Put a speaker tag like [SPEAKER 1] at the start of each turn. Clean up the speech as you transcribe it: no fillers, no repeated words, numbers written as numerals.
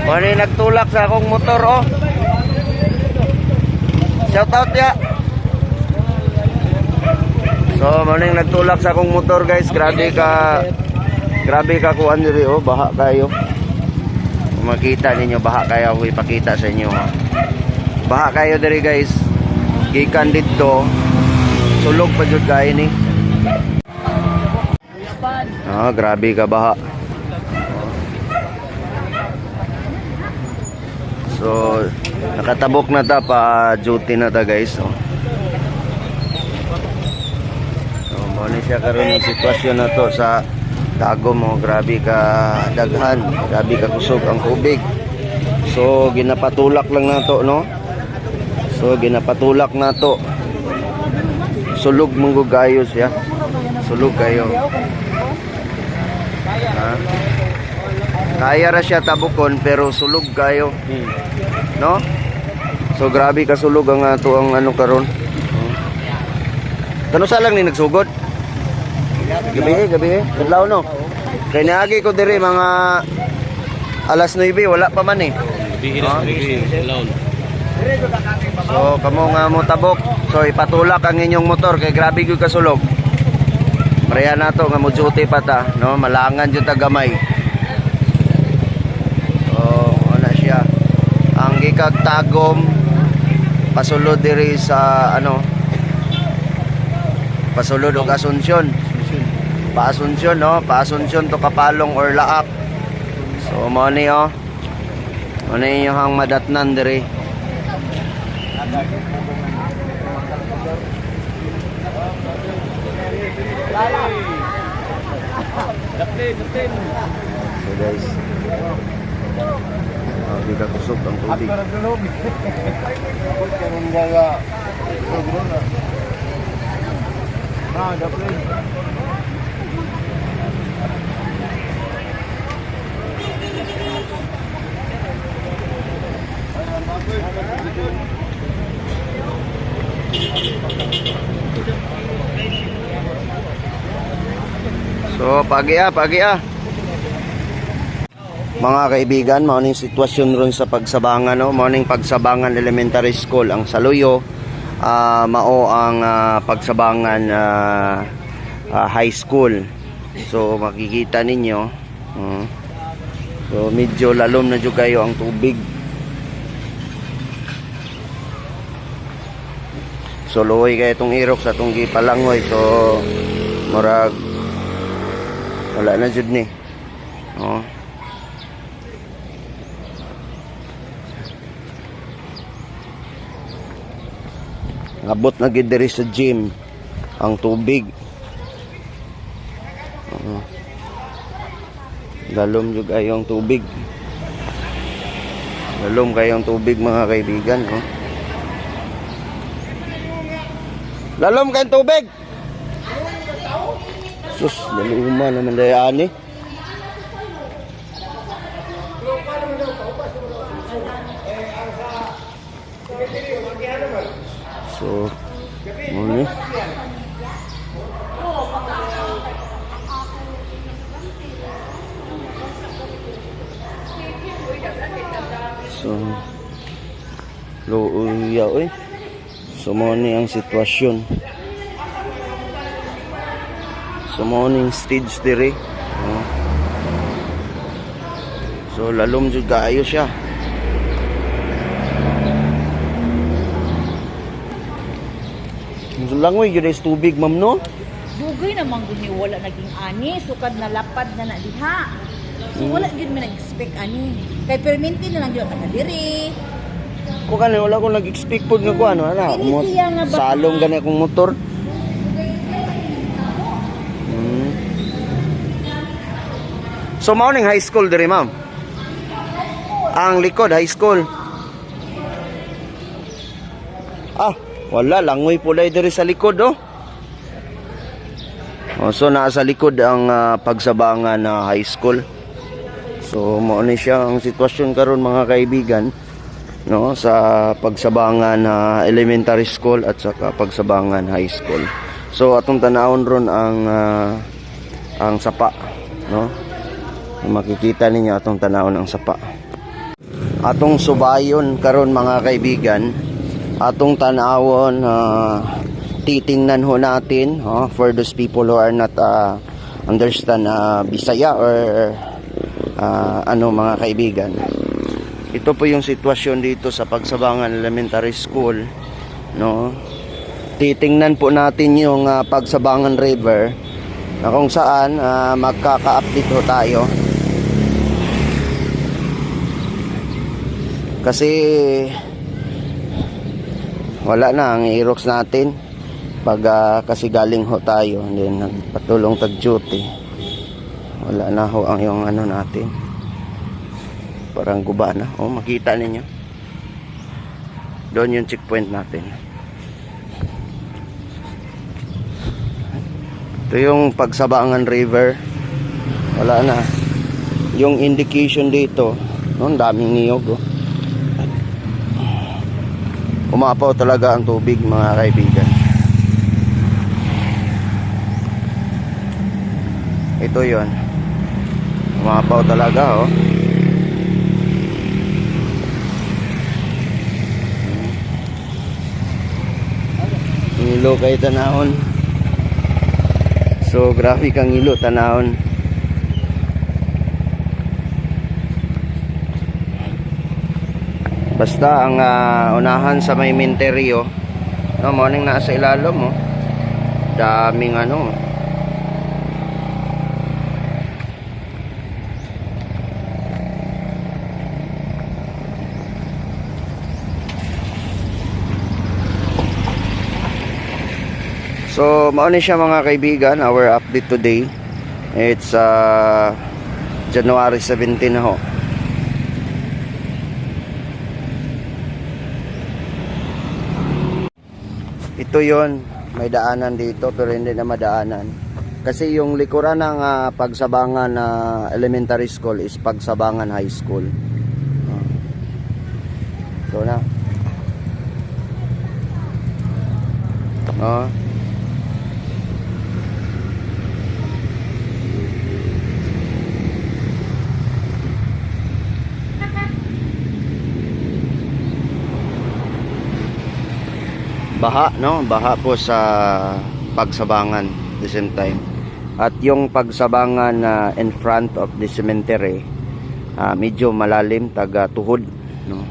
[SPEAKER 1] Mani nagtulak sa akong motor oh. Shout out ya. So mani nagtulak sa akong motor guys. Grabe ka kuan diri oh, baha kayo. Makita ninyo baha kayo, ako ipakita sa inyo ha. Baha kayo diri guys. Gikan dito. Sulog pa jud kayo ni. Ah, grabe ka baha. So, nakatabok na ta pa duty na ta guys. So, muna siya karon yung sitwasyon na to sa Tagum mo. Grabe ka daghan, grabe ka kusog ang tubig. So, ginapatulak lang na to, no? So, ginapatulak na to. Sulog mong gayos ya. Sulog kayo. Ha? Kaya ra siya tabukon pero sulog kayo. No? So grabe ka sulog ang ato ang ano karon. Kano sa lang ni nagsugod? Gabi. Kadlaw no. Kay naagi ko diri mga alas 9 wala pa man eh. So kamo nga mo tabok. So ipatulak ang inyong motor kay grabe gyud ka sulog. Pareha nato nga mo duty pa ta, no? Malangan jud ta gamay. Ang gikag Tagum pasulod diri sa ano, pasulod og Asunsyon, pa-Asunsyon no, pa-Asunsyon to Kapalong or Laak. So mo ni oh, mo ni yung madatnan diri. So guys, hindi ka kusog ang tubig. So pagi ah. Mga kaibigan, mauning sitwasyon ron sa Pagsabangan no, mauning Pagsabangan Elementary School ang Saluyo, mao ang Pagsabangan High School. So makikita ninyo, so medyo lalom na jud kayo ang tubig. So luoy kay itong irok sa itong gipalangoy. So murag wala na jud ni. Ngabot na gid diri sa gym ang tubig. Lalom jud kayo ang tubig. Lalom kayo ang tubig mga kaibigan, oh. Lalom kayong tubig. Sus, laluma naman dayaan eh. So, muna. So, luuya eh. So, muna ang sitwasyon. So, muna yung stage diri. So, lalom jud kaayo siya. Langoy yun is tubig, ma'am, no?
[SPEAKER 2] Dugay naman guni wala naging ani, sukad na lapad na diha. So wala gyud man nag-expect ani. Kay perminti na lang gyud ka diri.
[SPEAKER 1] Ko kanay wala ko nag-expect pud nga ko ano ana. Salong gani akong motor. So mao ning high school diri, ma'am. Ang likod high school. Wala, langoy pulay diri sa likod, oh. So nasa likod ang Pagsabangan High School. So mao ni siya ang sitwasyon karon mga kaibigan, no, sa Pagsabangan Elementary School at saka Pagsabangan High School. So atong tanawon ron ang sapa, no. Makikita ninyo atong tanawon ang sapa. atong subayon karon mga kaibigan, atong tanawon, titingnan ho natin, for those people who are not understand Bisaya or ano mga kaibigan. Ito po yung sitwasyon dito sa Pagsabangan Elementary School, no? Titingnan po natin yung Pagsabangan River na kung saan magkaka-update ho tayo. Kasi wala na ang Aerox natin pag kasi galing ho tayo, then nagpatulong tag-duty. Wala na ho ang yung ano natin. Parang guba na. Oh, makita ninyo. Doon yung checkpoint natin. Ito yung Pagsabangan River. Wala na. Yung indication dito, ang daming niyog. Oh. Umapaw talaga ang tubig mga kaibigan. Ito yon. Umapaw talaga oh. Ilo kay tanahon. So grabe kang ilo tanahon. Basta ang unahan sa may menteryo, no, morning nasa ilalim mo. Daming ano. So, mauna siya mga kaibigan, our update today. It's January 17 na ho. Ito yon, may daanan dito pero hindi na madaanan. Kasi yung likuran ng Pagsabangan Elementary School is Pagsabangan High School. So na. Baha, no? Baha po sa Pagsabangan the same time. At yung Pagsabangan in front of the cemetery, medyo malalim, taga tuhod, no?